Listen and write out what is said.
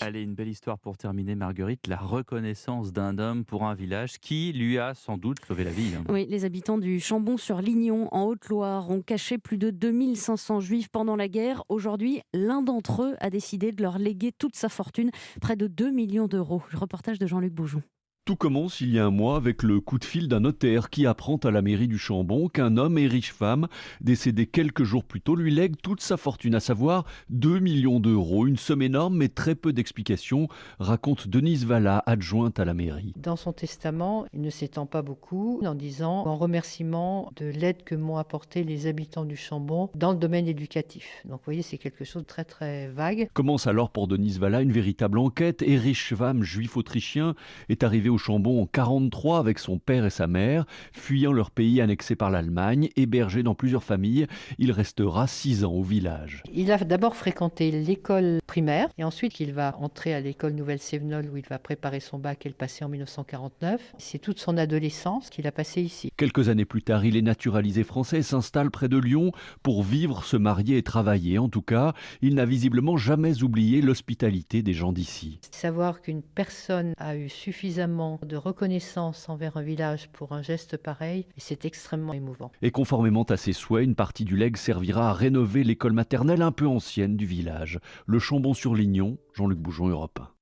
Allez, une belle histoire pour terminer, Marguerite. La reconnaissance d'un homme pour un village qui lui a sans doute sauvé la vie, hein. Oui, les habitants du Chambon-sur-Lignon, en Haute-Loire, ont caché plus de 2500 juifs pendant la guerre. Aujourd'hui, l'un d'entre eux a décidé de leur léguer toute sa fortune, près de 2 millions d'euros. Le reportage de Jean-Luc Boujon. Tout commence il y a un mois avec le coup de fil d'un notaire qui apprend à la mairie du Chambon qu'un homme et riche femme, décédé quelques jours plus tôt, lui lègue toute sa fortune, à savoir 2 millions d'euros. Une somme énorme mais très peu d'explications, raconte Denise Vallat, adjointe à la mairie. Dans son testament, il ne s'étend pas beaucoup en disant en remerciement de l'aide que m'ont apporté les habitants du Chambon dans le domaine éducatif. Donc vous voyez, c'est quelque chose de très très vague. Commence alors pour Denise Vallat une véritable enquête. Erich Schwamm, juif autrichien, est arrivé au Chambon en 1943 avec son père et sa mère, fuyant leur pays annexé par l'Allemagne. Hébergé dans plusieurs familles, il restera 6 ans au village. Il a d'abord fréquenté l'école primaire et ensuite il va entrer à l'école Nouvelle-Sévenol où il va préparer son bac et le passer en 1949. C'est toute son adolescence qu'il a passée ici. Quelques années plus tard, il est naturalisé français et s'installe près de Lyon pour vivre, se marier et travailler. En tout cas, il n'a visiblement jamais oublié l'hospitalité des gens d'ici. Savoir qu'une personne a eu suffisamment de reconnaissance envers un village pour un geste pareil, c'est extrêmement émouvant. Et conformément à ses souhaits, une partie du legs servira à rénover l'école maternelle un peu ancienne du village. Le Chambon-sur-Lignon, Jean-Luc Boujon, Europe 1.